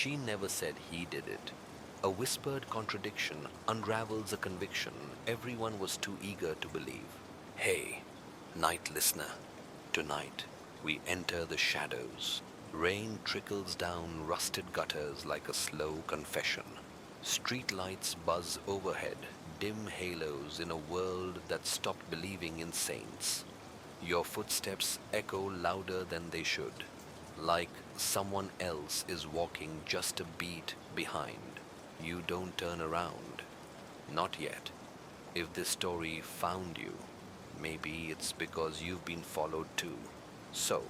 She never said he did it. A whispered contradiction unravels a conviction everyone was too eager to believe. Hey, night listener, tonight we enter the shadows. Rain trickles down rusted gutters like a slow confession. Street lights buzz overhead, dim halos in a world that stopped believing in saints. Your footsteps echo louder than they should, like someone else is walking just a beat behind. You don't turn around. Not yet. If this story found you, maybe it's because you've been followed too. So,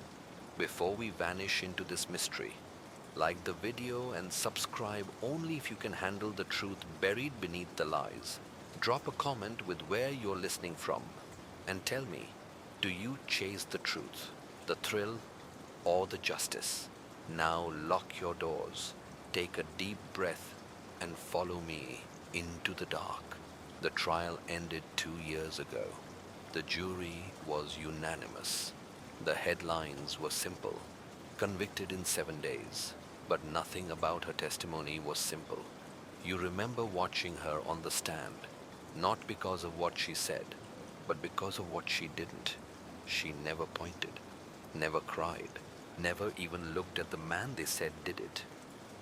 before we vanish into this mystery, like the video and subscribe only if you can handle the truth buried beneath the lies. Drop a comment with where you're listening from and tell me, do you chase the truth, the thrill, or the justice? Now lock your doors, take a deep breath, and follow me into the dark. The trial ended 2 years ago. The jury was unanimous. The headlines were simple: convicted in 7 days. But nothing about her testimony was simple. You remember watching her on the stand, not because of what she said, but because of what she didn't. She never pointed, never cried, never even looked at the man they said did it.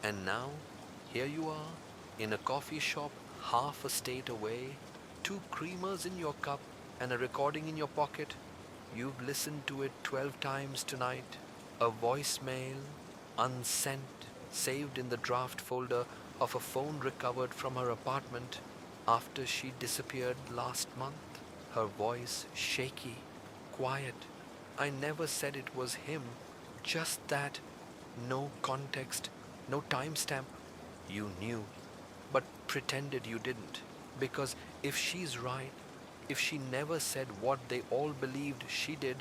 And now, here you are, in a coffee shop half a state away, 2 creamers in your cup and a recording in your pocket. You've listened to it 12 times tonight. A voicemail, unsent, saved in the draft folder of a phone recovered from her apartment after she disappeared last month. Her voice shaky, quiet. I never said it was him, just that. No context, no timestamp. You knew, but pretended you didn't. Because if she's right, if she never said what they all believed she did,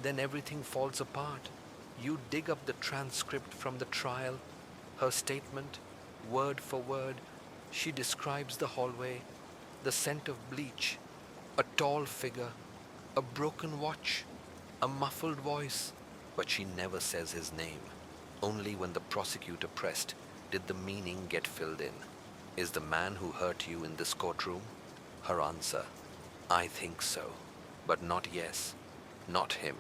then everything falls apart. You dig up the transcript from the trial, her statement, word for word. She describes the hallway, the scent of bleach, a tall figure, a broken watch, a muffled voice, but she never says his name. Only when the prosecutor pressed did the meaning get filled in. Is the man who hurt you in this courtroom? Her answer: I think so, but not yes, not him.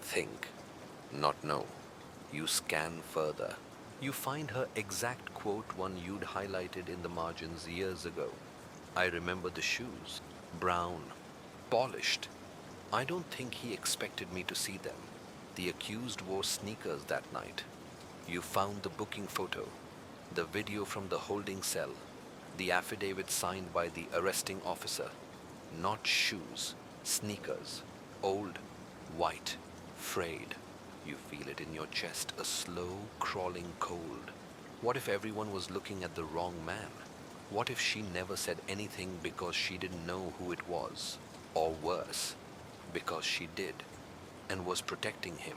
Think, not no. You scan further. You find her exact quote, one you'd highlighted in the margins years ago. I remember the shoes, brown, polished. I don't think he expected me to see them. The accused wore sneakers that night. You found the booking photo, the video from the holding cell, the affidavit signed by the arresting officer. Not shoes, sneakers, old, white, frayed. You feel it in your chest, a slow, crawling cold. What if everyone was looking at the wrong man? What if she never said anything because she didn't know who it was? Or worse, because she did, and was protecting him.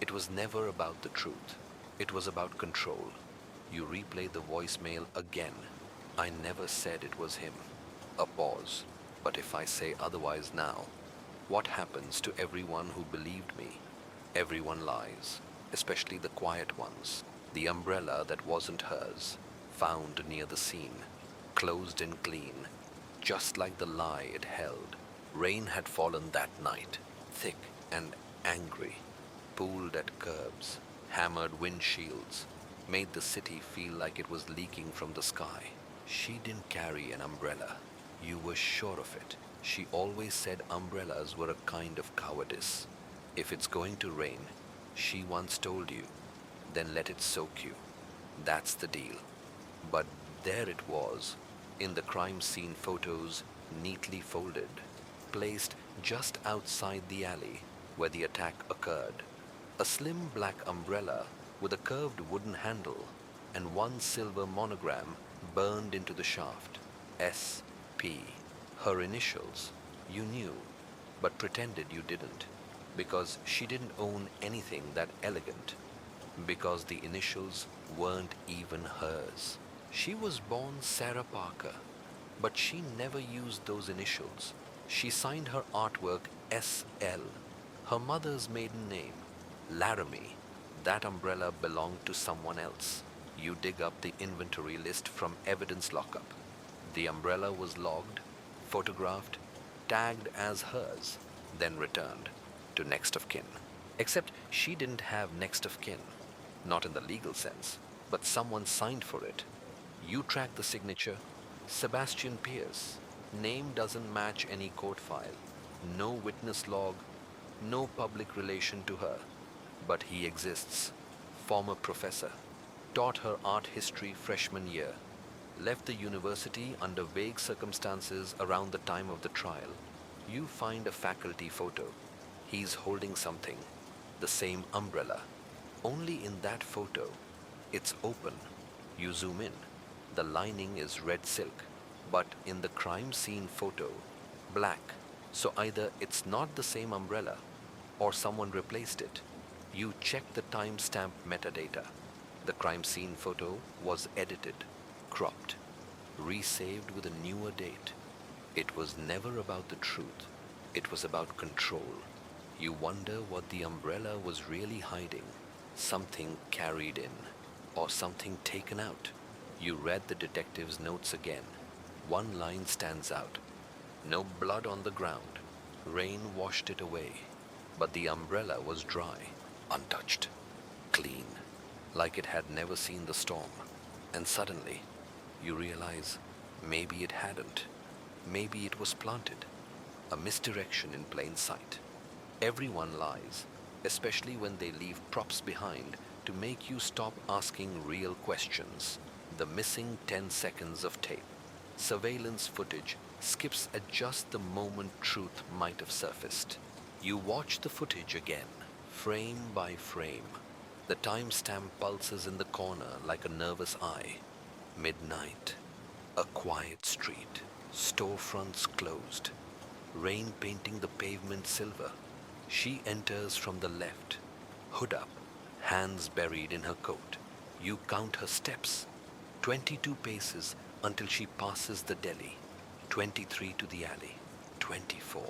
It was never about the truth. It was about control. You replay the voicemail again. I never said it was him. A pause. But if I say otherwise now, what happens to everyone who believed me? Everyone lies, especially the quiet ones. The umbrella that wasn't hers, found near the scene, closed and clean, just like the lie it held. Rain had fallen that night, thick and angry, pooled at curbs, hammered windshields, made the city feel like it was leaking from the sky. She didn't carry an umbrella. You were sure of it. She always said umbrellas were a kind of cowardice. If it's going to rain, she once told you, then let it soak you. That's the deal. But there it was, in the crime scene photos, neatly folded, placed just outside the alley where the attack occurred. A slim black umbrella with a curved wooden handle and one silver monogram burned into the shaft. S.P. Her initials. You knew, but pretended you didn't. Because she didn't own anything that elegant. Because the initials weren't even hers. She was born Sarah Parker, but she never used those initials. She signed her artwork S.L., her mother's maiden name, Laramie. That umbrella belonged to someone else. You dig up the inventory list from evidence lockup. The umbrella was logged, photographed, tagged as hers, then returned to next of kin. Except she didn't have next of kin, not in the legal sense, but someone signed for it. You track the signature, Sebastian Pierce. Name doesn't match any court file. No witness log, no public relation to her. But he exists. Former professor. Taught her art history freshman year. Left the university under vague circumstances around the time of the trial. You find a faculty photo. He's holding something. The same umbrella. Only in that photo, it's open. You zoom in. The lining is red silk. But in the crime scene photo, black. So either it's not the same umbrella or someone replaced it. You check the timestamp metadata. The crime scene photo was edited, cropped, resaved with a newer date. It was never about the truth. It was about control. You wonder what the umbrella was really hiding. Something carried in, or something taken out. You read the detective's notes again. One line stands out. No blood on the ground. Rain washed it away. But the umbrella was dry, untouched, clean, like it had never seen the storm. And suddenly, you realize maybe it hadn't. Maybe it was planted. A misdirection in plain sight. Everyone lies, especially when they leave props behind to make you stop asking real questions. The missing 10 seconds of tape. Surveillance footage skips at just the moment truth might have surfaced. You watch the footage again, frame by frame. The timestamp pulses in the corner like a nervous eye. Midnight. A quiet street. Storefronts closed. Rain painting the pavement silver. She enters from the left. Hood up. Hands buried in her coat. You count her steps. 22 paces until she passes the deli. 23 to the alley. 24.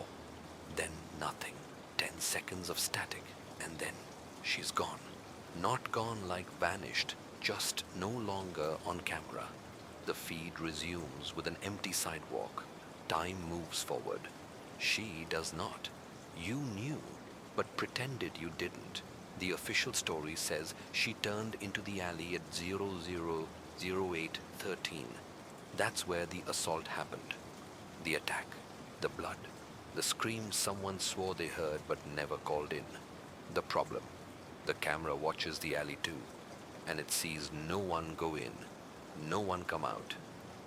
Then nothing. 10 seconds of static. And then she's gone. Not gone like vanished, just no longer on camera. The feed resumes with an empty sidewalk. Time moves forward. She does not. You knew, but pretended you didn't. The official story says she turned into the alley at 000813. That's where the assault happened. The attack, the blood, the screams someone swore they heard but never called in. The problem, the camera watches the alley too, and it sees no one go in, no one come out,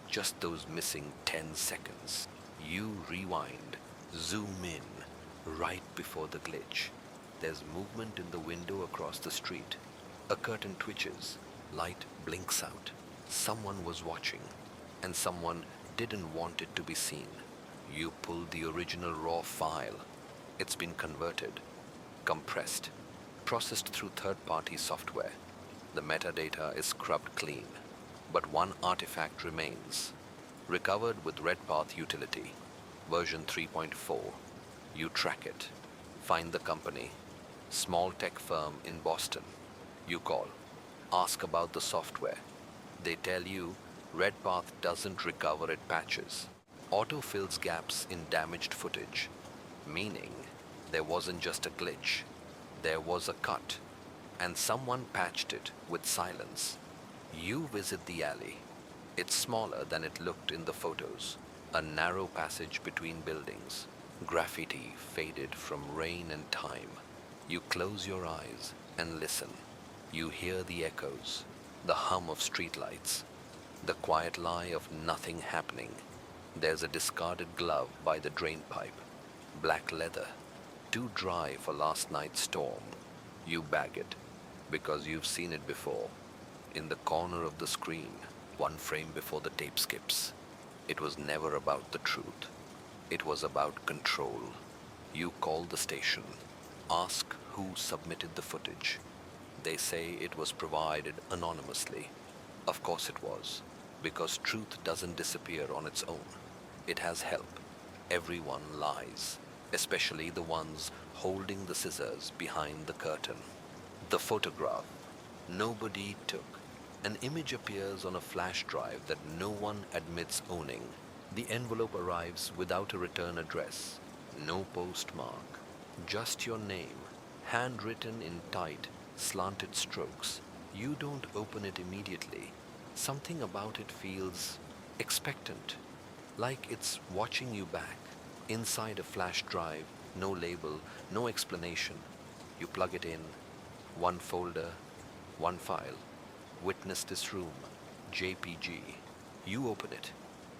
just those missing 10 seconds. You rewind, zoom in, right before the glitch. There's movement in the window across the street. A curtain twitches, light blinks out. Someone was watching, and someone didn't want it to be seen. You pull the original raw file. It's been converted, compressed, processed through third-party software. The metadata is scrubbed clean, but one artifact remains. Recovered with Redpath utility, version 3.4. You track it, find the company, small tech firm in Boston. You call, ask about the software. They tell you Redpath doesn't recover it patches. Auto fills gaps in damaged footage, meaning there wasn't just a glitch, there was a cut, and someone patched it with silence. You visit the alley. It's smaller than it looked in the photos. A narrow passage between buildings. Graffiti faded from rain and time. You close your eyes and listen. You hear the echoes, the hum of streetlights, the quiet lie of nothing happening. There's a discarded glove by the drain pipe. Black leather, too dry for last night's storm. You bag it, because you've seen it before. In the corner of the screen, one frame before the tape skips. It was never about the truth. It was about control. You call the station. Ask who submitted the footage. They say it was provided anonymously. Of course it was, because truth doesn't disappear on its own. It has help. Everyone lies, especially the ones holding the scissors behind the curtain. The photograph nobody took. An image appears on a flash drive that no one admits owning. The envelope arrives without a return address, no postmark, just your name, handwritten in tight, slanted strokes. You don't open it immediately. Something about it feels expectant, like it's watching you back. Inside a flash drive, no label, no explanation. You plug it in, one folder, one file. Witness this room, JPG. You open it,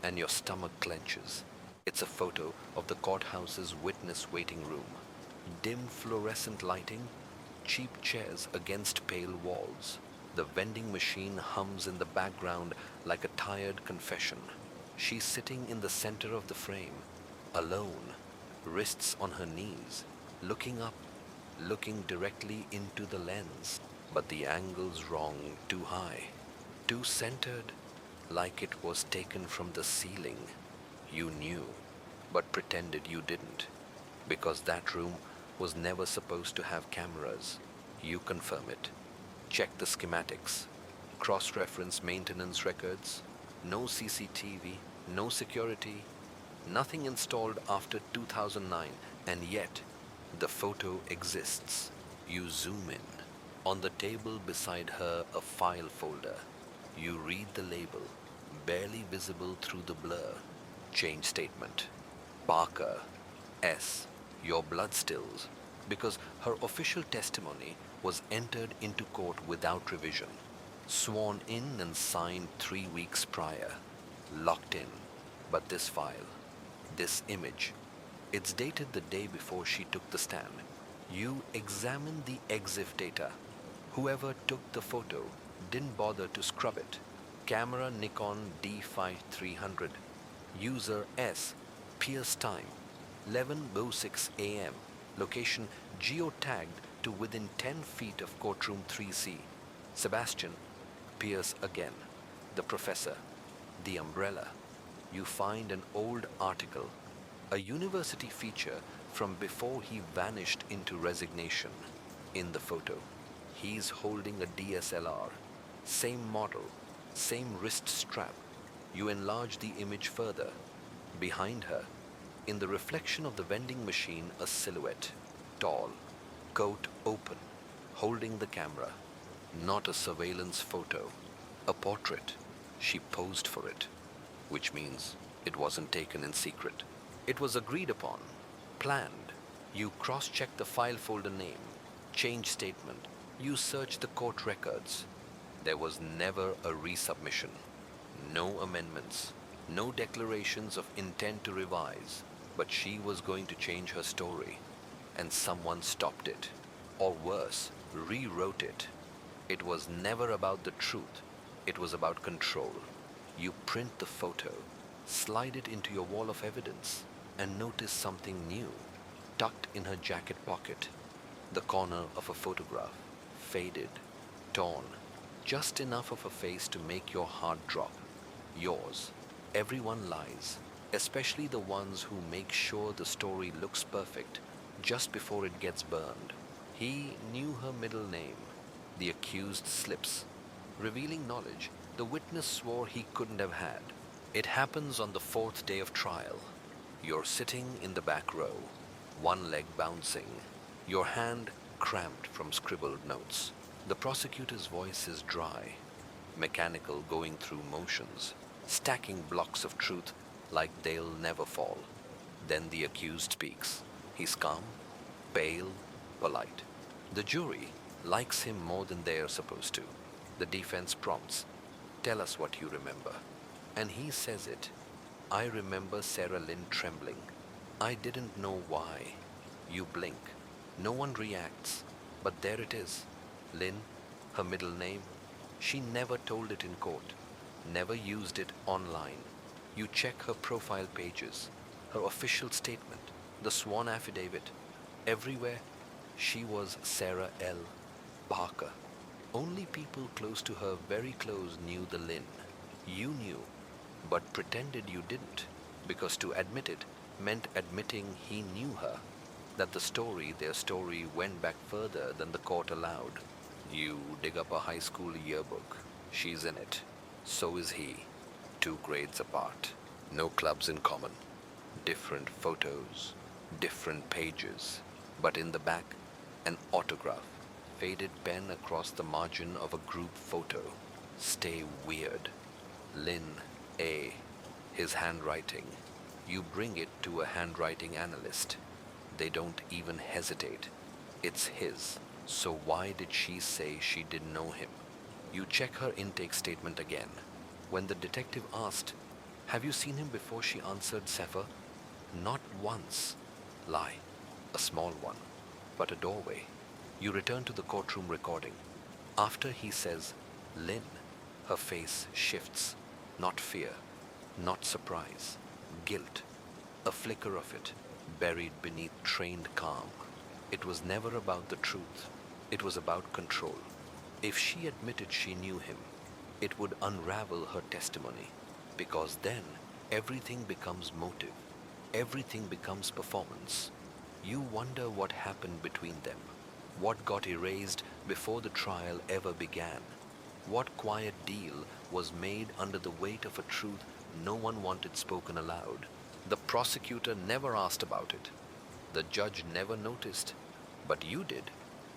and your stomach clenches. It's a photo of the courthouse's witness waiting room. Dim fluorescent lighting, cheap chairs against pale walls. The vending machine hums in the background like a tired confession. She's sitting in the center of the frame, alone, wrists on her knees, looking up, looking directly into the lens. But the angle's wrong, too high, too centered, like it was taken from the ceiling. You knew, but pretended you didn't, because that room was never supposed to have cameras. You confirm it. Check the schematics. Cross-reference maintenance records. No CCTV, no security, nothing installed after 2009, and yet the photo exists. You zoom in. On the table beside her, a file folder. You read the label, barely visible through the blur. Change statement. Parker, S. Your blood stills, because her official testimony was entered into court without revision. Sworn in and signed 3 weeks prior. Locked in. But this file, this image, it's dated the day before she took the stand. You examine the EXIF data. Whoever took the photo didn't bother to scrub it. Camera Nikon D5300. User S. Pierce time 11:06 a.m. Location geotagged to within 10 feet of courtroom 3C. Sebastian. Pierce again. The professor. The umbrella. You find an old article, a university feature from before he vanished into resignation. In the photo, he's holding a DSLR, same model, same wrist strap. You enlarge the image further. Behind her, in the reflection of the vending machine, a silhouette, tall, coat open, holding the camera. Not a surveillance photo, a portrait. She posed for it, which means it wasn't taken in secret. It was agreed upon, planned. You cross-check the file folder name, change statement. You search the court records. There was never a resubmission, no amendments, no declarations of intent to revise. But she was going to change her story, and someone stopped it, or worse, rewrote it. It was never about the truth. It was about control. You print the photo, slide it into your wall of evidence, and notice something new, tucked in her jacket pocket. The corner of a photograph, faded, torn, just enough of a face to make your heart drop. Yours. Everyone lies, especially the ones who make sure the story looks perfect just before it gets burned. He knew her middle name. The accused slips, revealing knowledge the witness swore he couldn't have had. It happens on the 4th day of trial. You're sitting in the back row, one leg bouncing, your hand cramped from scribbled notes. The prosecutor's voice is dry, mechanical, going through motions, stacking blocks of truth like they'll never fall. Then the accused speaks. He's calm, pale, polite. The jury likes him more than they're supposed to. The defense prompts, "Tell us what you remember." And he says it. "I remember Sarah Lynn trembling. I didn't know why." You blink. No one reacts. But there it is. Lynn, her middle name. She never told it in court. Never used it online. You check her profile pages, her official statement, the sworn affidavit. Everywhere, she was Sarah L. Parker. Only people close to her, very close, knew the Lynn. You knew, but pretended you didn't, because to admit it meant admitting he knew her, that the story, their story, went back further than the court allowed. You dig up a high school yearbook. She's in it. So is he. 2 grades apart. No clubs in common. Different photos, different pages. But in the back, an autograph. Faded pen across the margin of a group photo. Stay weird. Lynn A. His handwriting. You bring it to a handwriting analyst. They don't even hesitate. It's his. So why did she say she didn't know him? You check her intake statement again. When the detective asked, "Have you seen him before?" she answered, "Sefer, not once." Lie. A small one, but a doorway. You return to the courtroom recording. After he says, "Lynn," her face shifts. Not fear, not surprise, guilt. A flicker of it, buried beneath trained calm. It was never about the truth. It was about control. If she admitted she knew him, it would unravel her testimony, because then everything becomes motive. Everything becomes performance. You wonder what happened between them, what got erased before the trial ever began, what quiet deal was made under the weight of a truth no one wanted spoken aloud. The prosecutor never asked about it. The judge never noticed, but you did,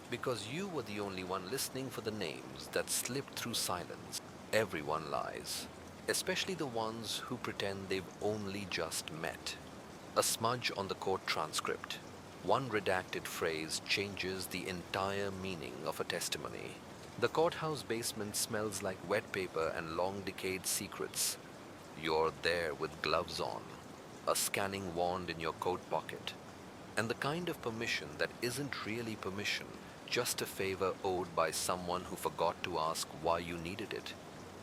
because you were the only one listening for the names that slipped through silence. Everyone lies, especially the ones who pretend they've only just met. A smudge on the court transcript. One redacted phrase changes the entire meaning of a testimony. The courthouse basement smells like wet paper and long-decayed secrets. You're there with gloves on, a scanning wand in your coat pocket, and the kind of permission that isn't really permission, just a favor owed by someone who forgot to ask why you needed it.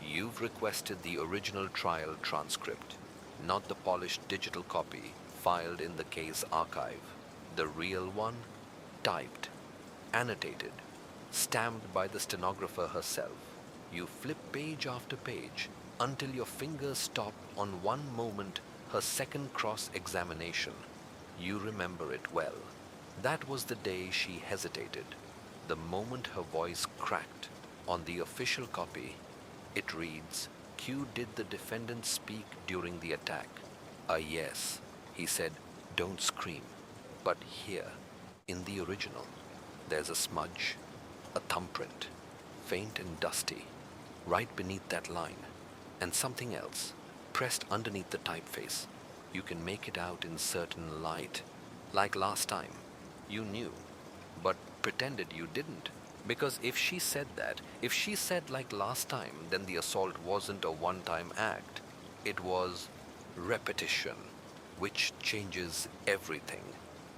You've requested the original trial transcript, not the polished digital copy filed in the case archive. The real one, typed, annotated, stamped by the stenographer herself. You flip page after page until your fingers stop on one moment, her second cross-examination. You remember it well. That was the day she hesitated, the moment her voice cracked. On the official copy, it reads, "Q, did the defendant speak during the attack?" A yes. He said, "Don't scream." But here, in the original, there's a smudge, a thumbprint, faint and dusty, right beneath that line, and something else, pressed underneath the typeface. You can make it out in certain light. Like last time, you knew, but pretended you didn't. Because if she said that, if she said like last time, then the assault wasn't a one-time act. It was repetition, which changes everything.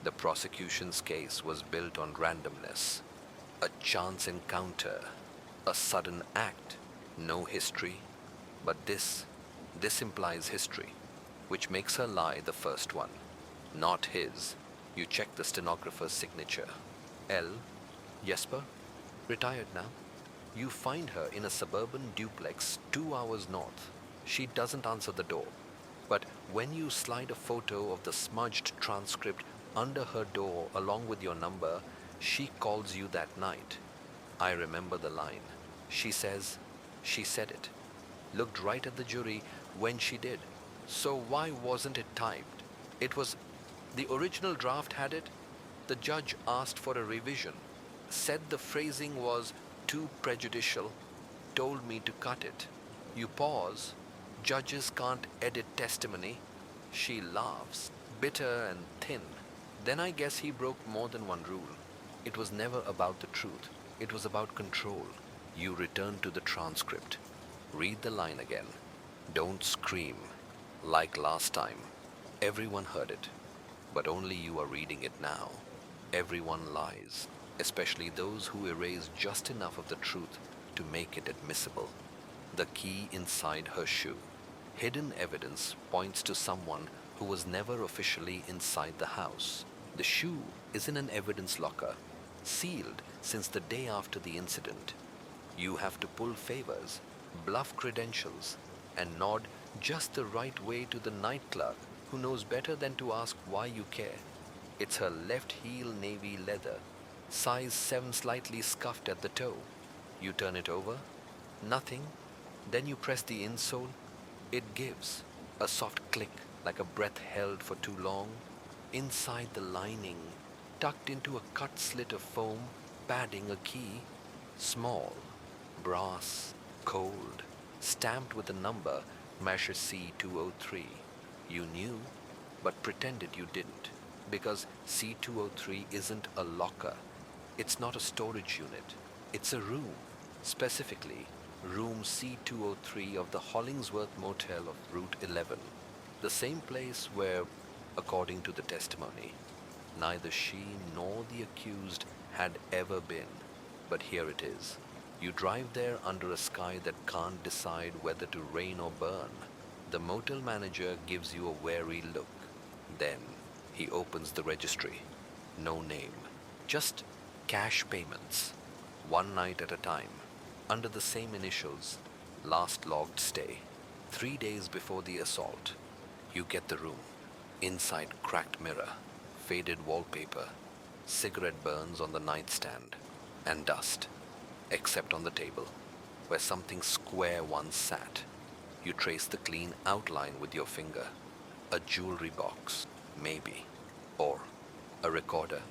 The prosecution's case was built on randomness, a chance encounter, a sudden act, no history. But this implies history, which makes her lie the first one, not his. You check the stenographer's signature. L. Jesper, retired now. You find her in a suburban duplex 2 hours north. She doesn't answer the door. But when you slide a photo of the smudged transcript under her door along with your number, she calls you that night. I remember the line. She says, she said it. Looked right at the jury when she did. So why wasn't it typed? It was, the original draft had it. The judge asked for a revision, said the phrasing was too prejudicial, told me to cut it. You pause. Judges can't edit testimony. She laughs, bitter and thin. Then I guess he broke more than one rule. It was never about the truth. It was about control. You return to the transcript. Read the line again. Don't scream. Like last time. Everyone heard it. But only you are reading it now. Everyone lies, especially those who erase just enough of the truth to make it admissible. The key inside her shoe. Hidden evidence points to someone who was never officially inside the house. The shoe is in an evidence locker, sealed since the day after the incident. You have to pull favors, bluff credentials, and nod just the right way to the night clerk who knows better than to ask why you care. It's her left heel navy leather, size 7 slightly scuffed at the toe. You turn it over. Nothing Then you press the insole. It gives a soft click like a breath held for too long. Inside the lining, tucked into a cut slit of foam, padding a key. Small, brass, cold, stamped with a number, measure C203. You knew, but pretended you didn't, because C203 isn't a locker. It's not a storage unit. It's a room, specifically room C203 of the Hollingsworth Motel of Route 11, the same place where, according to the testimony, neither she nor the accused had ever been. But here it is. You drive there under a sky that can't decide whether to rain or burn. The motel manager gives you a wary look. Then he opens the registry. No name, just cash payments, one night at a time, under the same initials, last logged stay. 3 days before the assault, you get the room. Inside, cracked mirror, faded wallpaper, cigarette burns on the nightstand, and dust, except on the table, where something square once sat. You trace the clean outline with your finger. A jewelry box, maybe, or a recorder.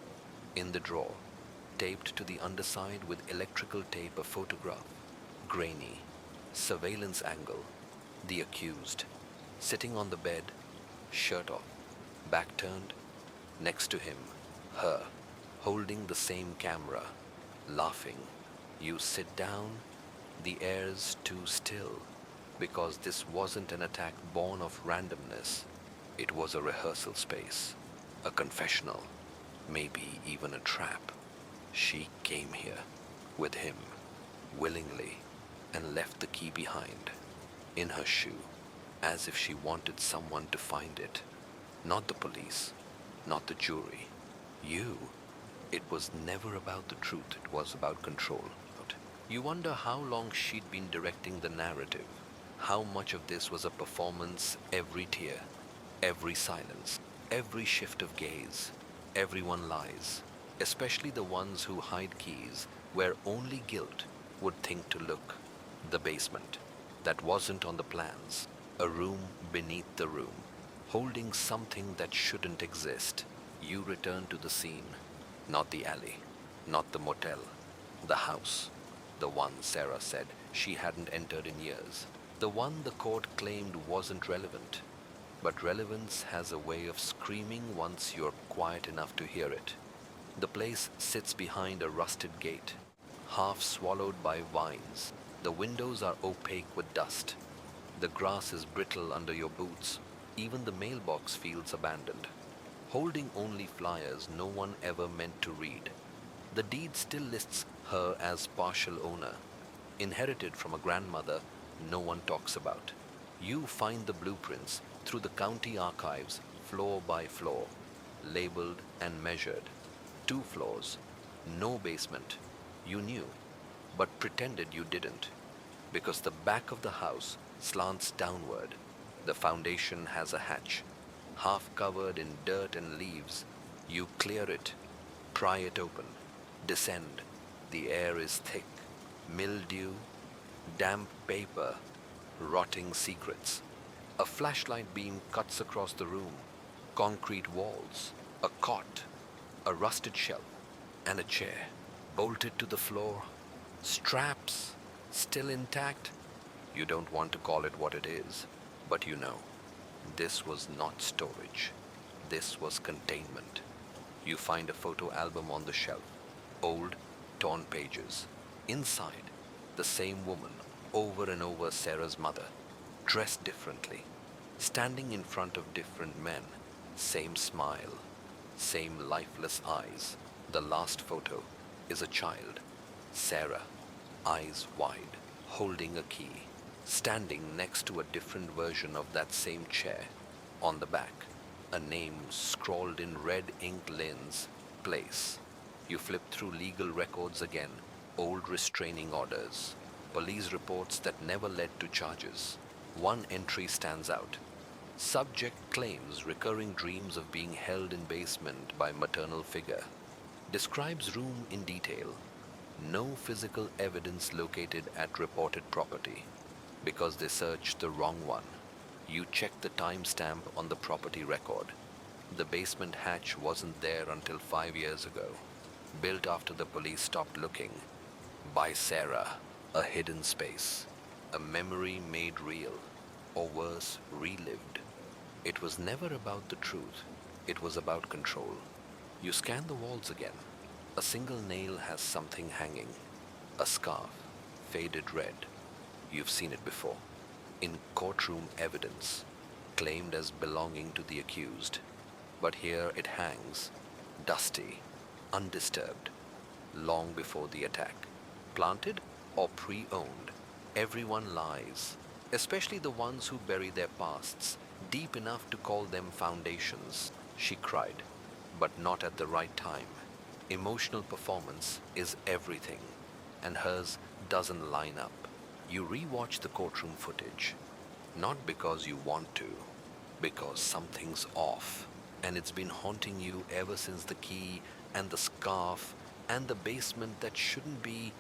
In the drawer, taped to the underside with electrical tape, a photograph, grainy, surveillance angle, the accused, sitting on the bed, shirt off, back turned, next to him, her, holding the same camera, laughing. You sit down, the air's too still, because this wasn't an attack born of randomness. It was a rehearsal space, a confessional, maybe even a trap. She came here, with him, willingly, and left the key behind, in her shoe, as if she wanted someone to find it. Not the police, not the jury. You. It was never about the truth, it was about control. You wonder how long she'd been directing the narrative, how much of this was a performance, every tear, every silence, every shift of gaze. Everyone lies, especially the ones who hide keys where only guilt would think to look. The basement, that wasn't on the plans, a room beneath the room, holding something that shouldn't exist. You return to the scene, not the alley, not the motel, the house, the one Sarah said she hadn't entered in years, the one the court claimed wasn't relevant. But relevance has a way of screaming once you're quiet enough to hear it. The place sits behind a rusted gate, half swallowed by vines. The windows are opaque with dust. The grass is brittle under your boots. Even the mailbox feels abandoned, holding only flyers no one ever meant to read. The deed still lists her as partial owner, inherited from a grandmother no one talks about. You find the blueprints through the county archives, floor by floor, labeled and measured. 2 floors, no basement. You knew, but pretended you didn't, because the back of the house slants downward. The foundation has a hatch, half covered in dirt and leaves. You clear it, pry it open, descend. The air is thick, mildew, damp paper, rotting secrets. A flashlight beam cuts across the room, concrete walls, a cot, a rusted shelf, and a chair, bolted to the floor, straps still intact. You don't want to call it what it is, but you know, this was not storage. This was containment. You find a photo album on the shelf, old, torn pages. Inside, the same woman, over and over Sarah's mother, dressed differently, standing in front of different men, same smile, same lifeless eyes. The last photo is a child, Sarah, eyes wide, holding a key, standing next to a different version of that same chair. On the back, a name scrawled in red ink lens, place. You flip through legal records again, old restraining orders, police reports that never led to charges. One entry stands out. Subject claims recurring dreams of being held in basement by maternal figure. Describes room in detail. No physical evidence located at reported property. Because they searched the wrong one. You checked the timestamp on the property record. The basement hatch wasn't there until 5 years ago. Built after the police stopped looking. By Sarah. A hidden space. A memory made real. Or worse, relived. It was never about the truth. It was about control. You scan the walls again. A single nail has something hanging. A scarf. Faded red. You've seen it before. In courtroom evidence. Claimed as belonging to the accused. But here it hangs. Dusty. Undisturbed. Long before the attack. Planted or pre-owned. Everyone lies. Especially the ones who bury their pasts deep enough to call them foundations. She cried. But not at the right time. Emotional performance is everything. And hers doesn't line up. You rewatch the courtroom footage, not because you want to, because something's off, and it's been haunting you ever since the key and the scarf and the basement that shouldn't be.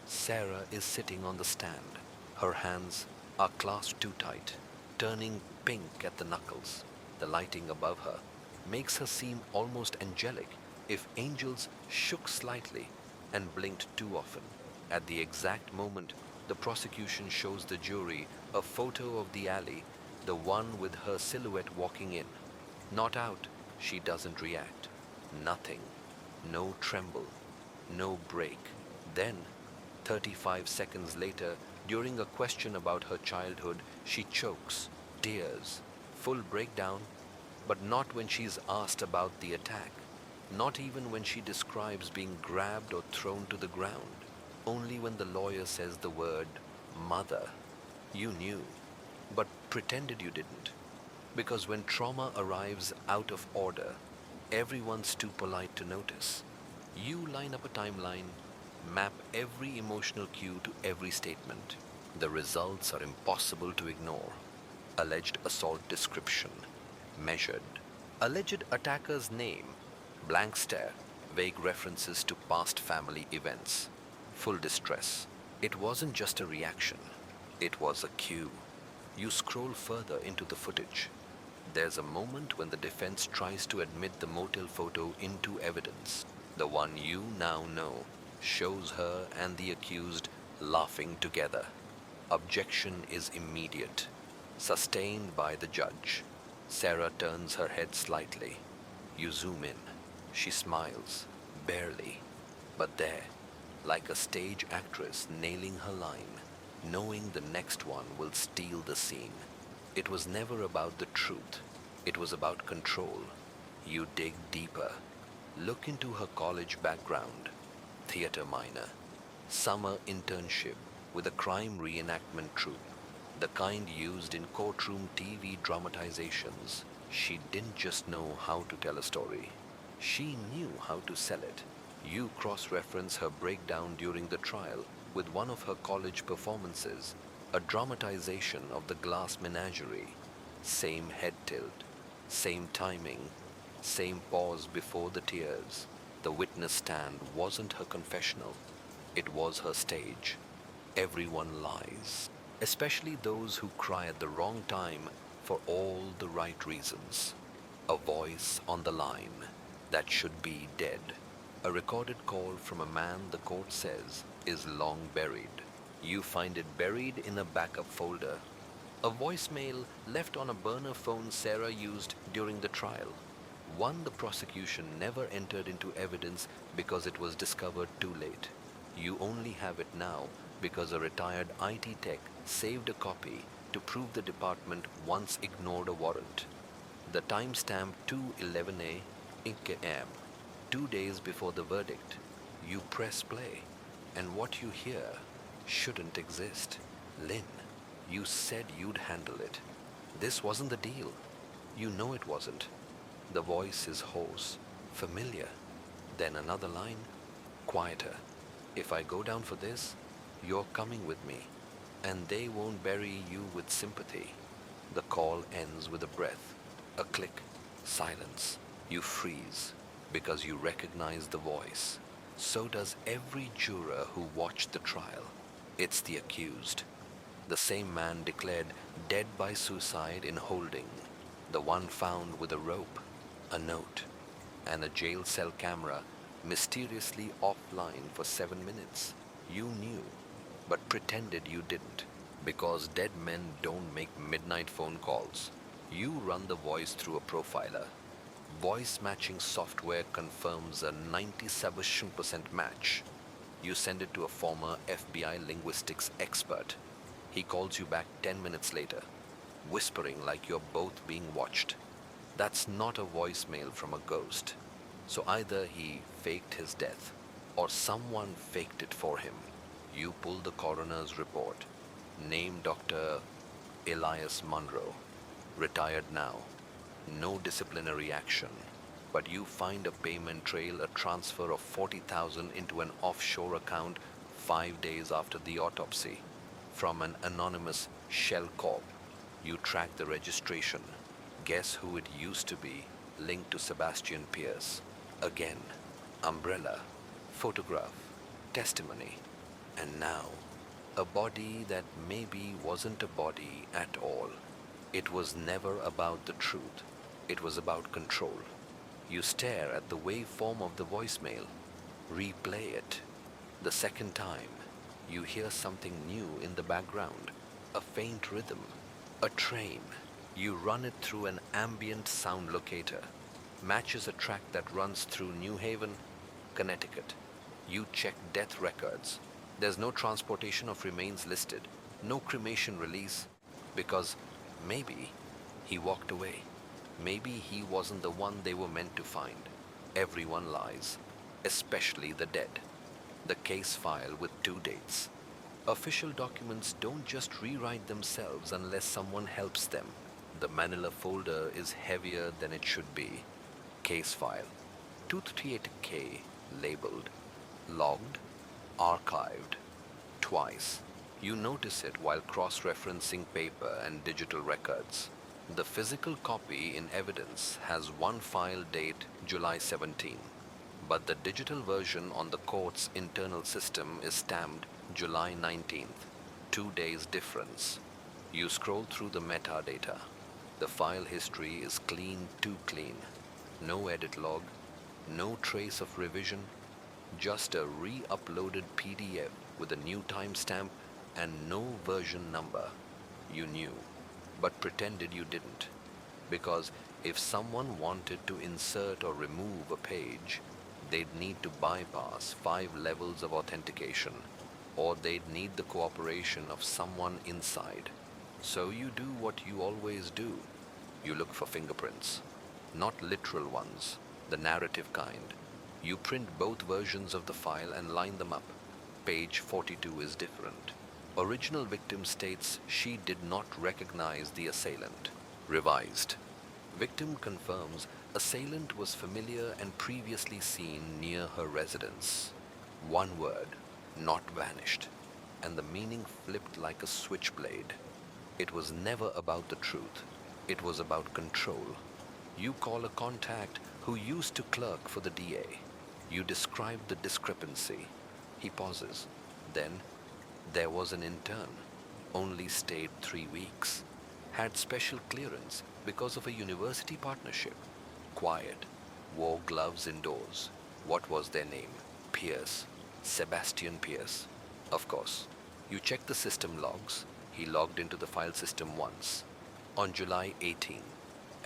Sarah is sitting on the stand. Her hands are clasped too tight, turning pink at the knuckles. The lighting above her makes her seem almost angelic, if angels shook slightly and blinked too often. At the exact moment the prosecution shows the jury a photo of the alley, the one with her silhouette walking in. Not out, she doesn't react. Nothing. No tremble. No break. Then, 35 seconds later, during a question about her childhood, she chokes, tears, full breakdown, but not when she's asked about the attack. Not even when she describes being grabbed or thrown to the ground. Only when the lawyer says the word mother. You knew, but pretended you didn't. Because when trauma arrives out of order, everyone's too polite to notice. You line up a timeline, map every emotional cue to every statement. The results are impossible to ignore. Alleged assault description, measured. Alleged attacker's name, blank stare, vague references to past family events. Full distress. It wasn't just a reaction. It was a cue. You scroll further into the footage. There's a moment when the defense tries to admit the motel photo into evidence. The one you now know shows her and the accused laughing together. Objection is immediate. Sustained by the judge. Sarah turns her head slightly. You zoom in. She smiles. Barely. But there, like a stage actress nailing her line, knowing the next one will steal the scene. It was never about the truth. It was about control. You dig deeper. Look into her college background. Theater minor. Summer internship with a crime reenactment troupe. The kind used in courtroom TV dramatizations. She didn't just know how to tell a story. She knew how to sell it. You cross-reference her breakdown during the trial with one of her college performances, a dramatization of the glass menagerie. Same head tilt, same timing, same pause before the tears. The witness stand wasn't her confessional. It was her stage. Everyone lies, especially those who cry at the wrong time for all the right reasons. A voice on the line that should be dead. A recorded call from a man the court says is long buried. You find it buried in a backup folder. A voicemail left on a burner phone Sarah used during the trial. One the prosecution never entered into evidence because it was discovered too late. You only have it now because a retired IT tech saved a copy to prove the department once ignored a warrant. The timestamp 2:11 a.m. 2 days before the verdict. You press play, and what you hear shouldn't exist. Lynn, you said you'd handle it. This wasn't the deal. You know it wasn't. The voice is hoarse, familiar. Then another line, quieter. If I go down for this, you're coming with me, and they won't bury you with sympathy. The call ends with a breath, a click, silence. You freeze because you recognize the voice. So does every juror who watched the trial. It's the accused. The same man declared dead by suicide in holding, the one found with a rope, a note, and a jail cell camera mysteriously offline for 7 minutes. You knew, but pretended you didn't, because dead men don't make midnight phone calls. You run the voice through a profiler. Voice matching software confirms a 97% match. You send it to a former FBI linguistics expert. He calls you back 10 minutes later, whispering like you're both being watched. That's not a voicemail from a ghost. So either he faked his death, or someone faked it for him. You pull the coroner's report. Name Dr. Elias Munro. Retired now. No disciplinary action. But you find a payment trail, a transfer of 40,000 into an offshore account 5 days after the autopsy. From an anonymous shell corp. You track the registration. Guess who it used to be, linked to Sebastian Pierce. Again, umbrella, photograph, testimony, and now, a body that maybe wasn't a body at all. It was never about the truth. It was about control. You stare at the waveform of the voicemail, replay it. The second time, you hear something new in the background, a faint rhythm, a train. You run it through an ambient sound locator. Matches a track that runs through New Haven, Connecticut. You check death records. There's no transportation of remains listed, no cremation release, because maybe he walked away. Maybe he wasn't the one they were meant to find. Everyone lies, especially the dead. The case file with 2 dates. Official documents don't just rewrite themselves unless someone helps them. The manila folder is heavier than it should be. Case file 238K labeled, logged, archived, twice. You notice it while cross-referencing paper and digital records. The physical copy in evidence has one file date July 17, but the digital version on the court's internal system is stamped July 19th, 2 days difference. You scroll through the metadata. The file history is clean, too clean. No edit log, no trace of revision, just a re-uploaded PDF with a new timestamp and no version number. You knew, but pretended you didn't, because if someone wanted to insert or remove a page, they'd need to bypass 5 levels of authentication, or they'd need the cooperation of someone inside. So you do what you always do. You look for fingerprints, not literal ones, the narrative kind. You print both versions of the file and line them up. Page 42 is different. Original victim states she did not recognize the assailant. Revised. Victim confirms assailant was familiar and previously seen near her residence. One word, not vanished, and the meaning flipped like a switchblade. It was never about the truth. It was about control. You call a contact who used to clerk for the DA. You describe the discrepancy. He pauses. Then, there was an intern. Only stayed 3 weeks. Had special clearance because of a university partnership. Quiet. Wore gloves indoors. What was their name? Pierce. Sebastian Pierce. Of course. You check the system logs. He logged into the file system once. On July 18,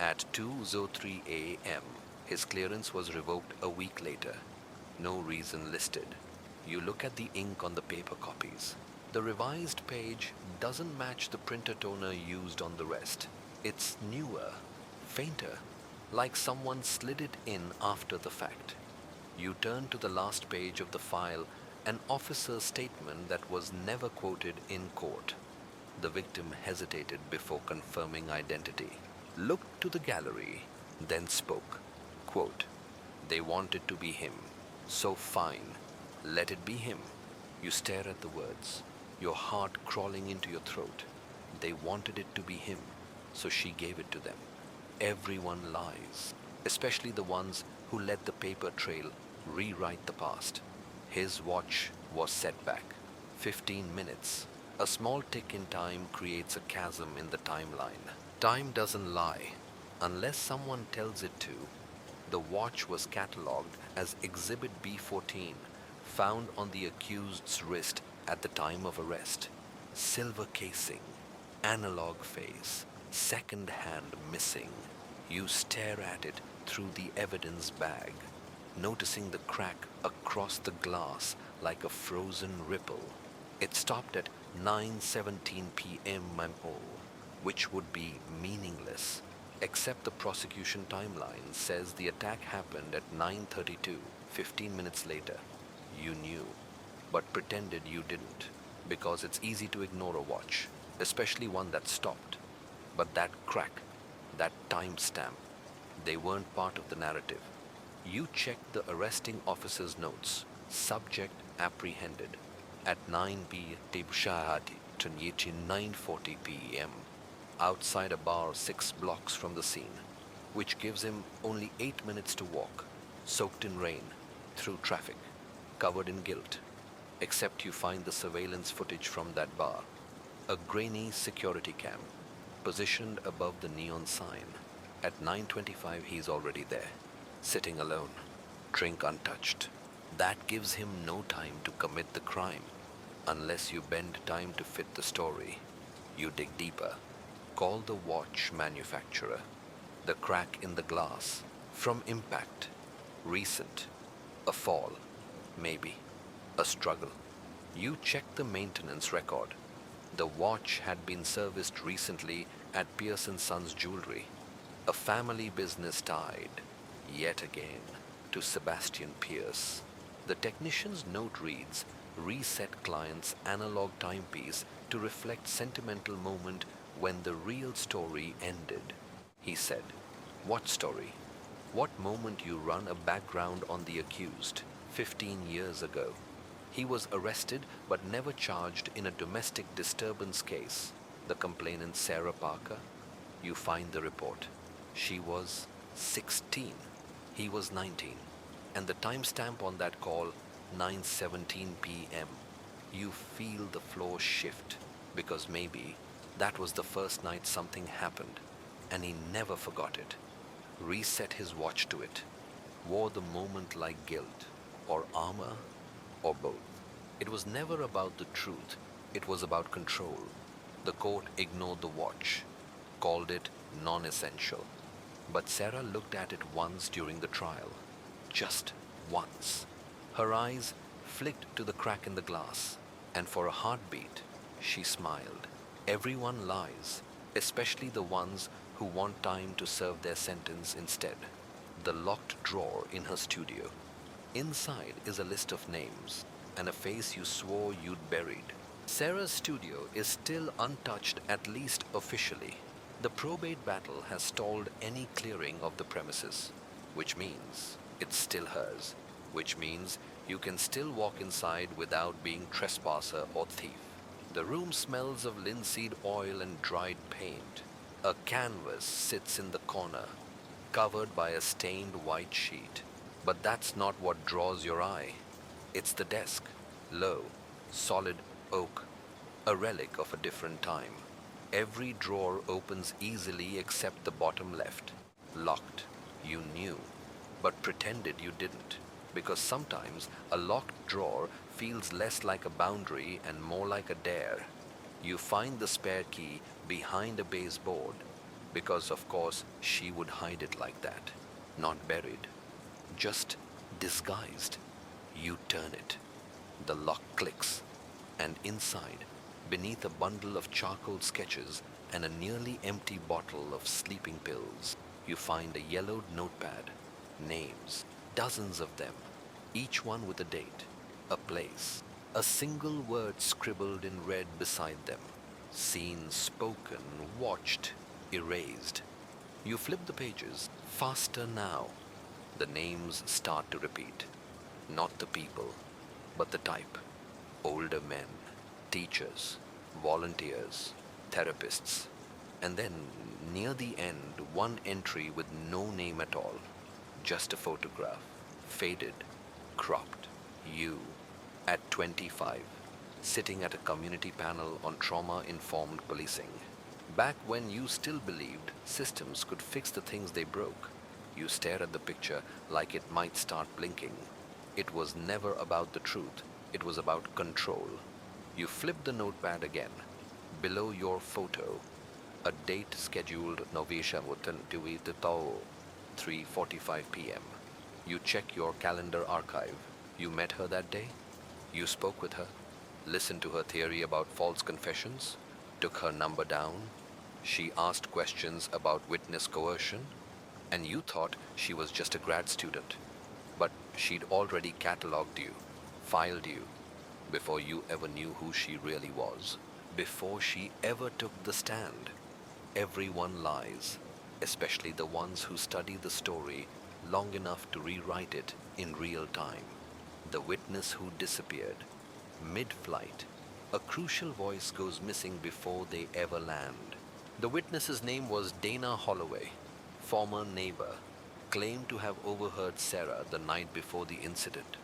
at 2:03 a.m., his clearance was revoked a week later. No reason listed. You look at the ink on the paper copies. The revised page doesn't match the printer toner used on the rest. It's newer, fainter, like someone slid it in after the fact. You turn to the last page of the file, an officer's statement that was never quoted in court. The victim hesitated before confirming identity. Looked to the gallery, then spoke. Quote, "They wanted to be him, so fine, let it be him." You stare at the words, your heart crawling into your throat. They wanted it to be him, so she gave it to them. Everyone lies, especially the ones who let the paper trail rewrite the past. His watch was set back 15 minutes. A small tick in time creates a chasm in the timeline. Time doesn't lie unless someone tells it to. The watch was catalogued as Exhibit B14, found on the accused's wrist at the time of arrest. Silver casing, analog face, second hand missing. You stare at it through the evidence bag, noticing the crack across the glass like a frozen ripple. It stopped at 9:17 p.m. MO, which would be meaningless, except the prosecution timeline says the attack happened at 9:32, 15 minutes later. You knew, but pretended you didn't, because it's easy to ignore a watch, especially one that stopped. But that crack, that timestamp, they weren't part of the narrative. You checked the arresting officer's notes. Subject apprehended at 9 p. Tibshahati to 9:40 p.m. outside a bar 6 blocks from the scene, which gives him only 8 minutes to walk, soaked in rain, through traffic, covered in guilt, except you find the surveillance footage from that bar, a grainy security cam, positioned above the neon sign. At 9:25 he's already there, sitting alone, drink untouched. That gives him no time to commit the crime, unless you bend time to fit the story. You dig deeper. Call the watch manufacturer. The crack in the glass. From impact. Recent. A fall. Maybe. A struggle. You check the maintenance record. The watch had been serviced recently at Pierce & Sons Jewelry. A family business tied, yet again, to Sebastian Pierce. The technician's note reads, reset client's analog timepiece to reflect sentimental moment when the real story ended. He said, what story? What moment you run a background on the accused? 15 years ago. He was arrested but never charged in a domestic disturbance case. The complainant Sarah Parker. You find the report. She was 16. He was 19. And the timestamp on that call, 9:17 p.m. You feel the floor shift, because maybe that was the first night something happened, and he never forgot it. Reset his watch to it. Wore the moment like guilt, or armor, or both. It was never about the truth. It was about control. The court ignored the watch, called it non-essential. But Sarah looked at it once during the trial. Just once. Her eyes flicked to the crack in the glass, and for a heartbeat, she smiled. Everyone lies, especially the ones who want time to serve their sentence instead. The locked drawer in her studio. Inside is a list of names, and a face you swore you'd buried. Sarah's studio is still untouched, at least officially. The probate battle has stalled any clearing of the premises, which means it's still hers, which means you can still walk inside without being trespasser or thief. The room smells of linseed oil and dried paint. A canvas sits in the corner, covered by a stained white sheet. But that's not what draws your eye. It's the desk, low, solid oak, a relic of a different time. Every drawer opens easily except the bottom left. Locked. You knew, but pretended you didn't, because sometimes a locked drawer feels less like a boundary and more like a dare. You find the spare key behind a baseboard, because of course she would hide it like that, not buried, just disguised. You turn it. The lock clicks, and inside, beneath a bundle of charcoal sketches and a nearly empty bottle of sleeping pills, you find a yellowed notepad. Names, dozens of them, each one with a date, a place, a single word scribbled in red beside them. Seen, spoken, watched, erased. You flip the pages, faster now. The names start to repeat. Not the people, but the type. Older men, teachers, volunteers, therapists. And then, near the end, one entry with no name at all. Just a photograph, faded, cropped. You, at 25, sitting at a community panel on trauma-informed policing. Back when you still believed systems could fix the things they broke, you stared at the picture like it might start blinking. It was never about the truth, it was about control. You flipped the notepad again. Below your photo, a date scheduled Novisha Mutan Tao, 3:45 p.m. You check your calendar archive. You met her that day? You spoke with her? Listened to her theory about false confessions? Took her number down? She asked questions about witness coercion? And you thought she was just a grad student. But she'd already catalogued you, filed you, before you ever knew who she really was. Before she ever took the stand. Everyone lies, especially the ones who study the story long enough to rewrite it in real time. The witness who disappeared, mid-flight, a crucial voice goes missing before they ever land. The witness's name was Dana Holloway, former neighbor, claimed to have overheard Sarah the night before the incident,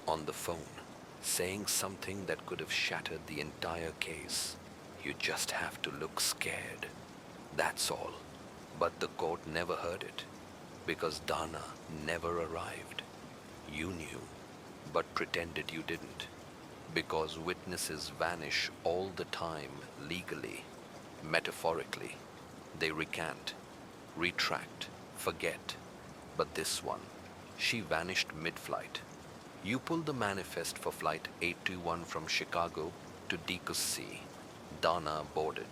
on the phone, saying something that could have shattered the entire case. You just have to look scared. That's all. But the court never heard it, because Dana never arrived. You knew, but pretended you didn't, because witnesses vanish all the time legally, metaphorically. They recant, retract, forget. But this one, she vanished mid-flight. You pulled the manifest for flight 821 from Chicago to DCC. Dana boarded.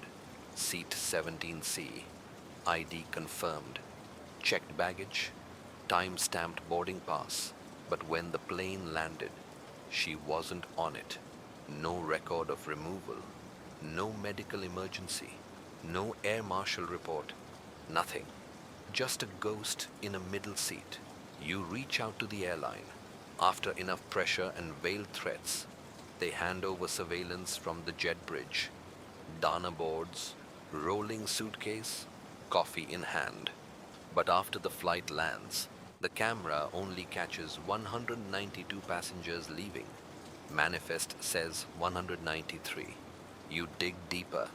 Seat 17C. ID confirmed. Checked baggage. Time-stamped boarding pass. But when the plane landed, she wasn't on it. No record of removal. No medical emergency. No air marshal report. Nothing. Just a ghost in a middle seat. You reach out to the airline. After enough pressure and veiled threats, they hand over surveillance from the jet bridge. Dana boards, rolling suitcase, coffee in hand. But after the flight lands, the camera only catches 192 passengers leaving. Manifest says 193. You dig deeper,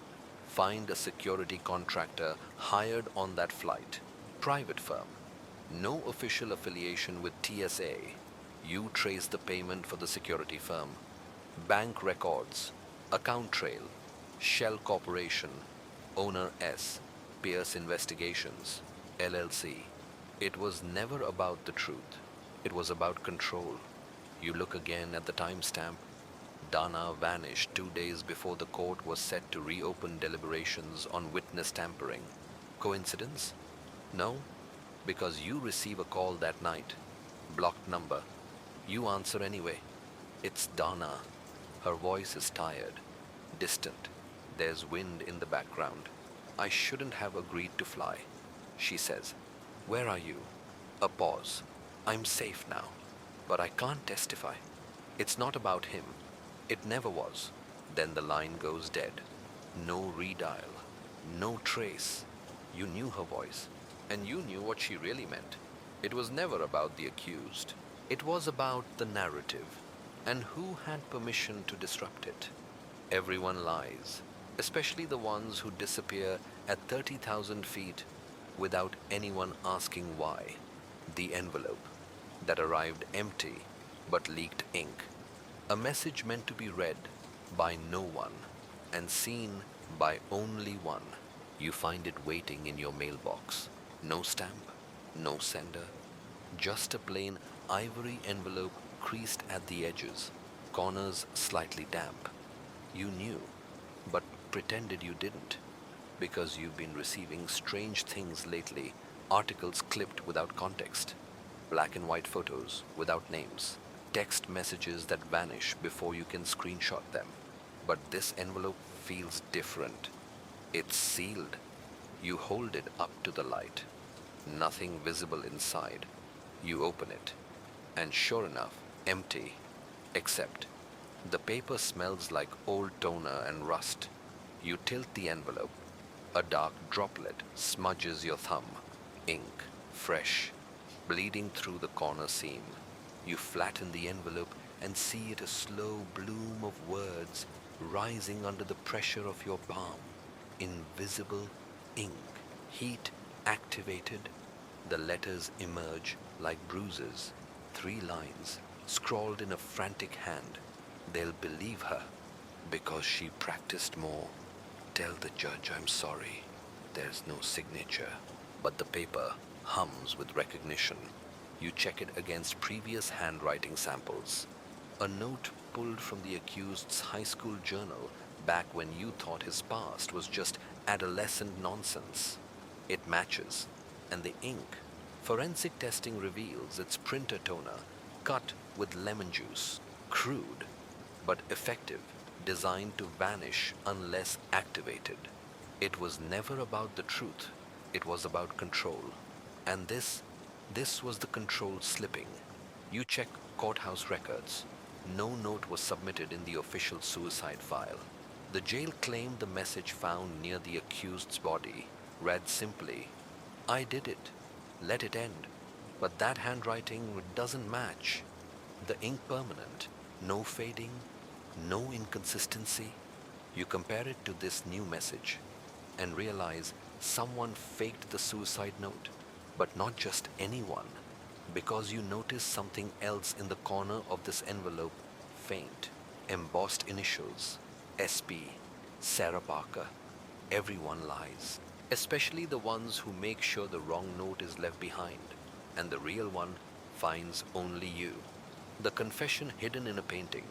find a security contractor hired on that flight. Private firm. No official affiliation with TSA. You trace the payment for the security firm. Bank records, account trail, Shell Corporation, owner S, Pierce Investigations, LLC. It was never about the truth. It was about control. You look again at the timestamp. Dana vanished 2 days before the court was set to reopen deliberations on witness tampering. Coincidence? No, because you receive a call that night. Blocked number. You answer anyway. It's Dana. Her voice is tired, distant. There's wind in the background. I shouldn't have agreed to fly, she says. Where are you? A pause. I'm safe now, but I can't testify. It's not about him. It never was. Then the line goes dead. No redial. No trace. You knew her voice, and you knew what she really meant. It was never about the accused. It was about the narrative, and who had permission to disrupt it. Everyone lies, especially the ones who disappear at 30,000 feet without anyone asking why. The envelope that arrived empty but leaked ink. A message meant to be read by no one and seen by only one. You find it waiting in your mailbox. No stamp, no sender, just a plain ivory envelope creased at the edges, corners slightly damp. You knew, but pretended you didn't, because you've been receiving strange things lately, articles clipped without context, black and white photos without names, text messages that vanish before you can screenshot them. But this envelope feels different. It's sealed. You hold it up to the light. Nothing visible inside. You open it, and sure enough, empty, except the paper smells like old toner and rust. You tilt the envelope. A dark droplet smudges your thumb. Ink, fresh, bleeding through the corner seam. You flatten the envelope and see it a slow bloom of words rising under the pressure of your palm. Invisible ink, heat activated. The letters emerge like bruises, 3 lines, scrawled in a frantic hand. They'll believe her because she practiced more. Tell the judge I'm sorry. There's no signature. But the paper hums with recognition. You check it against previous handwriting samples. A note pulled from the accused's high school journal back when you thought his past was just adolescent nonsense. It matches, and the ink. Forensic testing reveals it's printer toner, cut with lemon juice, crude, but effective, designed to vanish unless activated. It was never about the truth, it was about control. And this was the control slipping. You check courthouse records. No note was submitted in the official suicide file. The jail claimed the message found near the accused's body read simply, I did it. Let it end. But that handwriting doesn't match. The ink permanent, no fading, no inconsistency. You compare it to this new message and realize someone faked the suicide note, but not just anyone, because you notice something else in the corner of this envelope, faint, embossed initials, SP, Sarah Parker. Everyone lies, especially the ones who make sure the wrong note is left behind, and the real one finds only you. The confession hidden in a painting,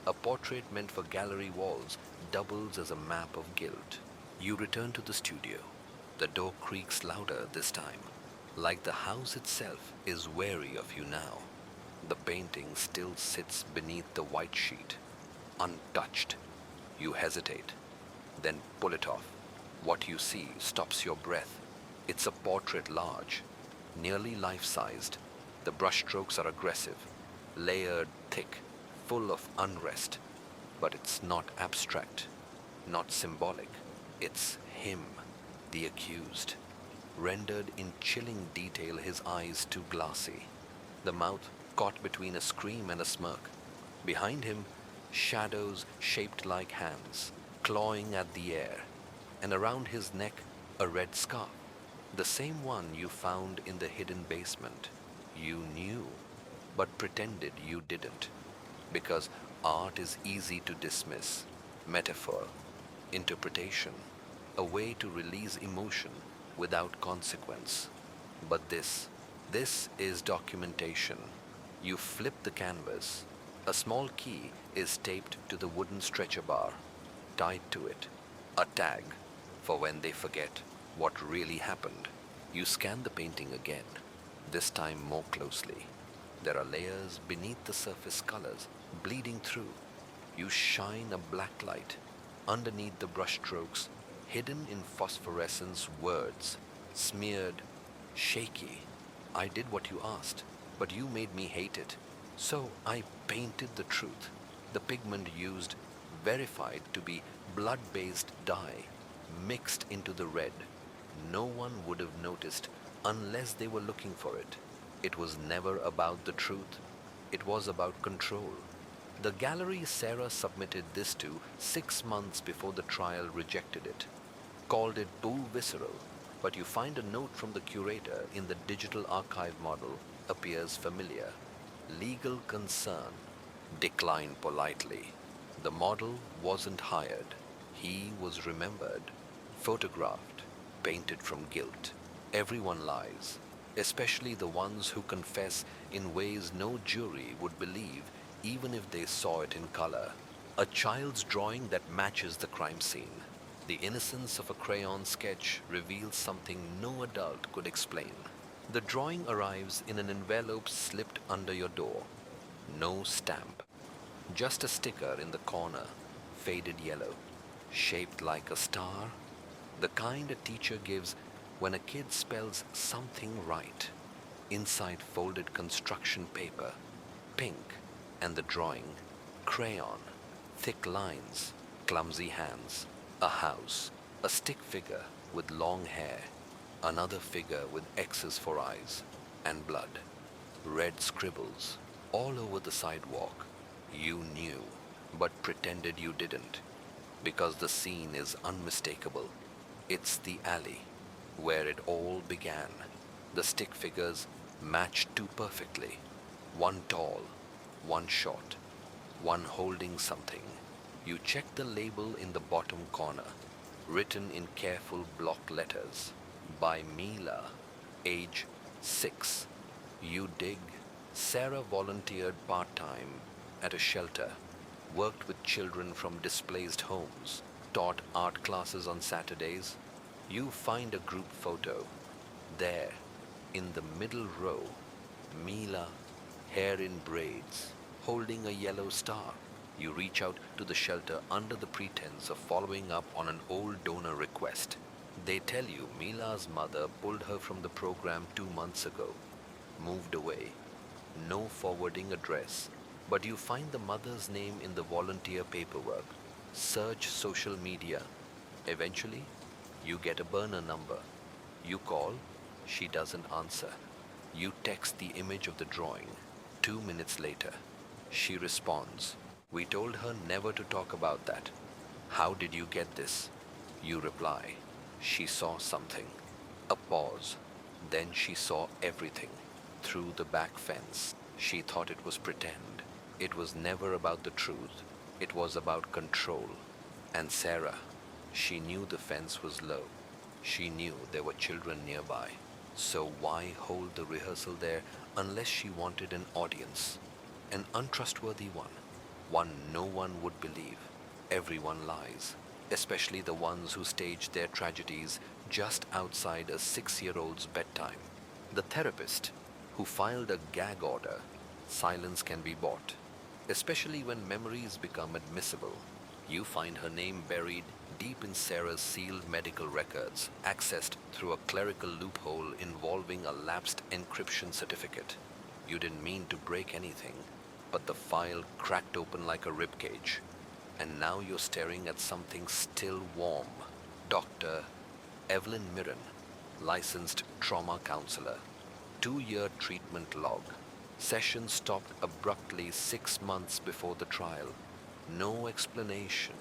a portrait meant for gallery walls, doubles as a map of guilt. You return to the studio. The door creaks louder this time, like the house itself is wary of you now. The painting still sits beneath the white sheet, untouched. You hesitate, then pull it off. What you see stops your breath. It's a portrait large, nearly life-sized. The brushstrokes are aggressive, layered thick, full of unrest. But it's not abstract, not symbolic. It's him, the accused, rendered in chilling detail, his eyes too glassy, the mouth caught between a scream and a smirk. Behind him, shadows shaped like hands, clawing at the air, and around his neck, a red scarf, the same one you found in the hidden basement. You knew, but pretended you didn't, because art is easy to dismiss. Metaphor, interpretation, a way to release emotion without consequence. But this is documentation. You flip the canvas. A small key is taped to the wooden stretcher bar. Tied to it, a tag for when they forget what really happened. You scan the painting again, this time more closely. There are layers beneath the surface colors bleeding through. You shine a black light. Underneath the brushstrokes, hidden in phosphorescence, words, smeared, shaky. I did what you asked, but you made me hate it. So I painted the truth. The pigment used, verified to be blood-based dye, mixed into the red. No one would have noticed unless they were looking for it. It was never about the truth. It was about control. The gallery Sarah submitted this to 6 months before the trial rejected it, called it too visceral, but you find a note from the curator in the digital archive model appears familiar. Legal concern. Decline politely. The model wasn't hired. He was remembered, photographed, painted from guilt. Everyone lies, especially the ones who confess in ways no jury would believe even if they saw it in color. A child's drawing that matches the crime scene. The innocence of a crayon sketch reveals something no adult could explain. The drawing arrives in an envelope slipped under your door. No stamp. Just a sticker in the corner, faded yellow, shaped like a star. The kind a teacher gives when a kid spells something right. Inside folded construction paper, pink, and the drawing, crayon, thick lines, clumsy hands, a house, a stick figure with long hair, another figure with X's for eyes, and blood, red scribbles all over the sidewalk. You knew, but pretended you didn't, because the scene is unmistakable. It's the alley where it all began. The stick figures matched too perfectly. One tall, one short, one holding something. You check the label in the bottom corner, written in careful block letters, by Mila, age 6. You dig. Sarah volunteered part-time at a shelter, worked with children from displaced homes, taught art classes on Saturdays. You find a group photo. There, in the middle row, Mila, hair in braids, holding a yellow star. You reach out to the shelter under the pretense of following up on an old donor request. They tell you Mila's mother pulled her from the program 2 months ago, moved away. No forwarding address, but you find the mother's name in the volunteer paperwork. Search social media. Eventually, you get a burner number. You call, she doesn't answer. You text the image of the drawing. 2 minutes later, she responds. We told her never to talk about that. How did you get this? You reply. She saw something. A pause. Then she saw everything. Through the back fence. She thought it was pretend. It was never about the truth. It was about control. And Sarah, she knew the fence was low. She knew there were children nearby. So why hold the rehearsal there unless she wanted an audience? An untrustworthy one no one would believe. Everyone lies, especially the ones who stage their tragedies just outside a 6-year-old's bedtime. The therapist who filed a gag order, silence can be bought, especially when memories become admissible. You find her name buried deep in Sarah's sealed medical records, accessed through a clerical loophole involving a lapsed encryption certificate. You didn't mean to break anything, but the file cracked open like a ribcage, and now you're staring at something still warm. Dr. Evelyn Mirren, licensed trauma counselor. 2-year treatment log. Session stopped abruptly 6 months before the trial. No explanation,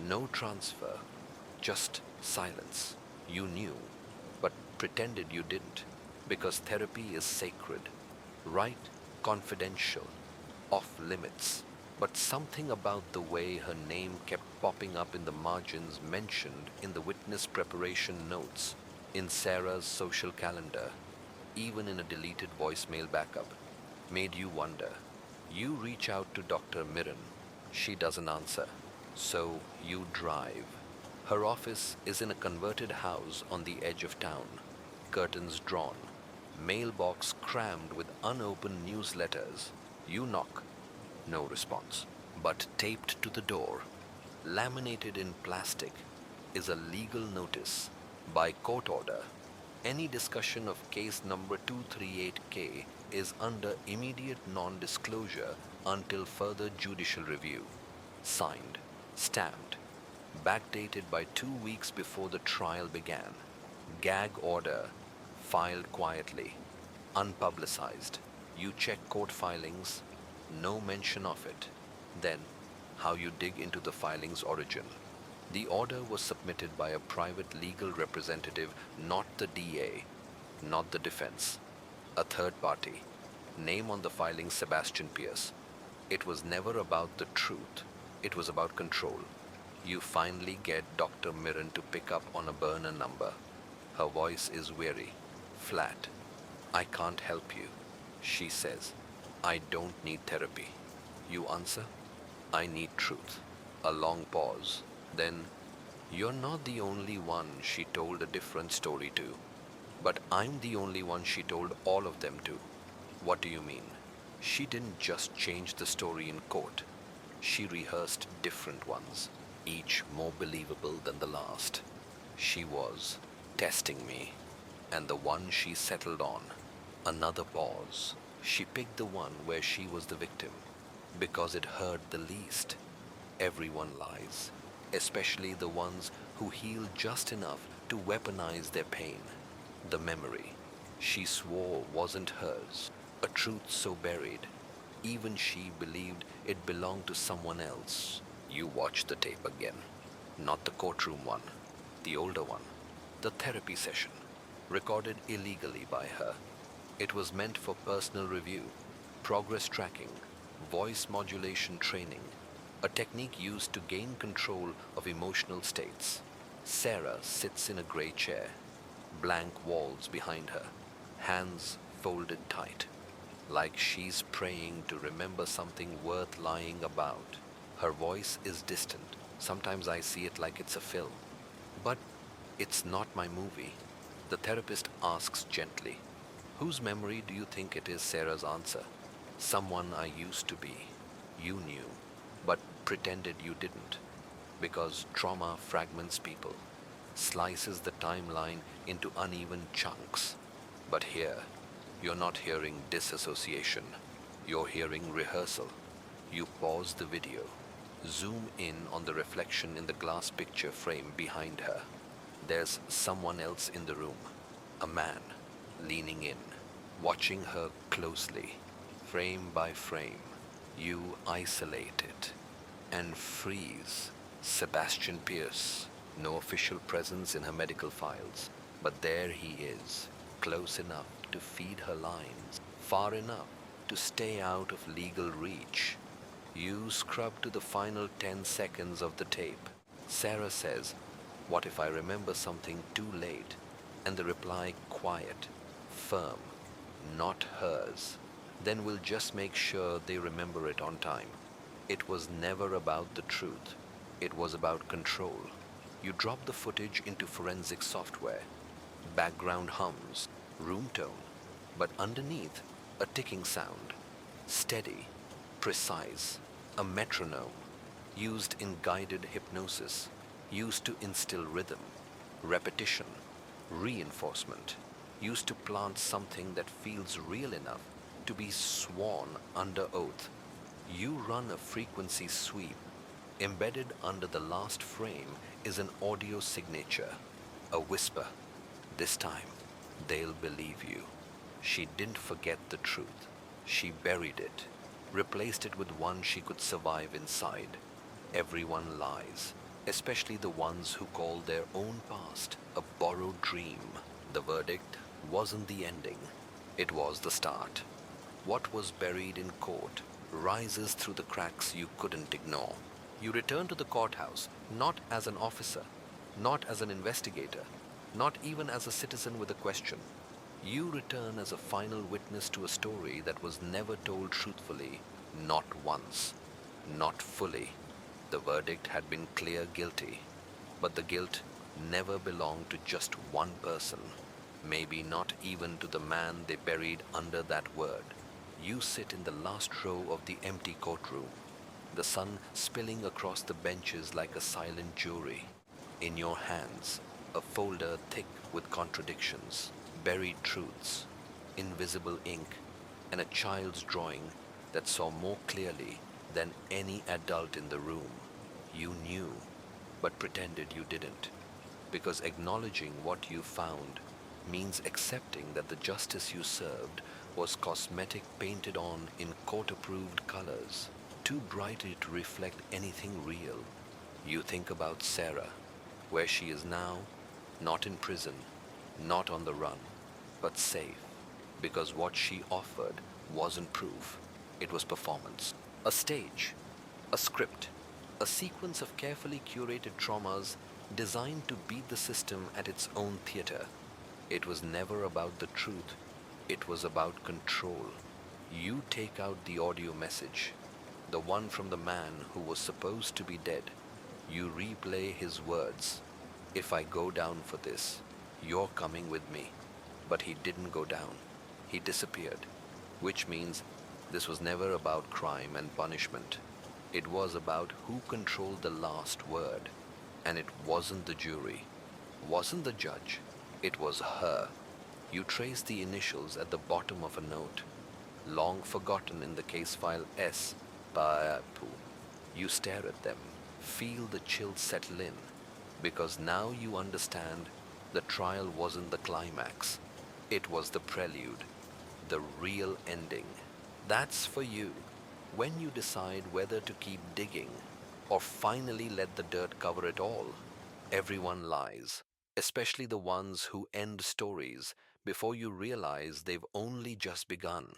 no transfer, just silence. You knew, but pretended you didn't, because therapy is sacred, right? Confidential, off limits. But something about the way her name kept popping up in the margins mentioned in the witness preparation notes, in Sarah's social calendar, even in a deleted voicemail backup, made you wonder. You reach out to Dr. Mirren. She doesn't answer. So you drive. Her office is in a converted house on the edge of town. Curtains drawn. Mailbox crammed with unopened newsletters. You knock. No response. But taped to the door, laminated in plastic, is a legal notice. By court order, any discussion of case number 238K is under immediate non-disclosure until further judicial review. Signed, stamped, backdated by 2 weeks before the trial began. Gag order, filed quietly, unpublicized. You check court filings, no mention of it. Then, how you dig into the filing's origin. The order was submitted by a private legal representative, not the DA, not the defense. A third party. Name on the filing Sebastian Pierce. It was never about the truth. It was about control. You finally get Dr. Mirren to pick up on a burner number. Her voice is weary, flat. I can't help you, she says. I don't need therapy. You answer, I need truth. A long pause. Then, you're not the only one she told a different story to. But I'm the only one she told all of them to. What do you mean? She didn't just change the story in court. She rehearsed different ones, each more believable than the last. She was testing me, and the one she settled on. Another pause. She picked the one where she was the victim, because it hurt the least. Everyone lies, especially the ones who heal just enough to weaponize their pain. The memory she swore wasn't hers, a truth so buried, Even she believed it belonged to someone else. You watched the tape again. Not the courtroom one, the older one. The therapy session, recorded illegally by her. It was meant for personal review, progress tracking, voice modulation training, a technique used to gain control of emotional states. Sarah sits in a gray chair, blank walls behind her, hands folded tight, like she's praying to remember something worth lying about. Her voice is distant. Sometimes I see it like it's a film. But it's not my movie. The therapist asks gently, "Whose memory do you think it is?" Sarah's answer, "Someone I used to be. You knew, but pretended you didn't. Because trauma fragments people, slices the timeline into uneven chunks. But here, you're not hearing disassociation. You're hearing rehearsal. You pause the video, zoom in on the reflection in the glass picture frame behind her. There's someone else in the room, a man, leaning in, watching her closely, frame by frame. You isolate it and freeze. Sebastian Pierce, no official presence in her medical files, but there he is, close enough to feed her lines, far enough to stay out of legal reach. You scrub to the final 10 seconds of the tape. Sarah says, "What if I remember something too late?" And the reply, quiet, firm, "Not hers." "Then we'll just make sure they remember it on time." It was never about the truth. It was about control. You drop the footage into forensic software. Background hums, room tone, but underneath, a ticking sound. Steady, precise, a metronome, used in guided hypnosis, used to instill rhythm, repetition, reinforcement, used to plant something that feels real enough to be sworn under oath. You run a frequency sweep. Embedded under the last frame is an audio signature, a whisper. This time, they'll believe you. She didn't forget the truth. She buried it, replaced it with one she could survive inside. Everyone lies, especially the ones who call their own past a borrowed dream. The verdict wasn't the ending. It was the start. What was buried in court rises through the cracks you couldn't ignore. You return to the courthouse, not as an officer, not as an investigator, not even as a citizen with a question. You return as a final witness to a story that was never told truthfully, not once, not fully. The verdict had been clear guilty, but the guilt never belonged to just one person, maybe not even to the man they buried under that word. You sit in the last row of the empty courtroom, the sun spilling across the benches like a silent jury. In your hands, a folder thick with contradictions, buried truths, invisible ink, and a child's drawing that saw more clearly than any adult in the room. You knew, but pretended you didn't, because acknowledging what you found means accepting that the justice you served was cosmetic painted on in court-approved colors, too brightly to reflect anything real. You think about Sarah, where she is now, not in prison, not on the run, but safe, because what she offered wasn't proof, it was performance. A stage, a script, a sequence of carefully curated traumas designed to beat the system at its own theater. It was never about the truth, it was about control. You take out the audio message, the one from the man who was supposed to be dead. You replay his words, "If I go down for this, you're coming with me." But he didn't go down. He disappeared, which means this was never about crime and punishment. It was about who controlled the last word. And it wasn't the jury, wasn't the judge, it was her. You trace the initials at the bottom of a note, long forgotten in the case file S. Paapu. You stare at them, feel the chill settle in, because now you understand the trial wasn't the climax. It was the prelude, the real ending. That's for you. When you decide whether to keep digging or finally let the dirt cover it all, everyone lies, especially the ones who end stories before you realize they've only just begun.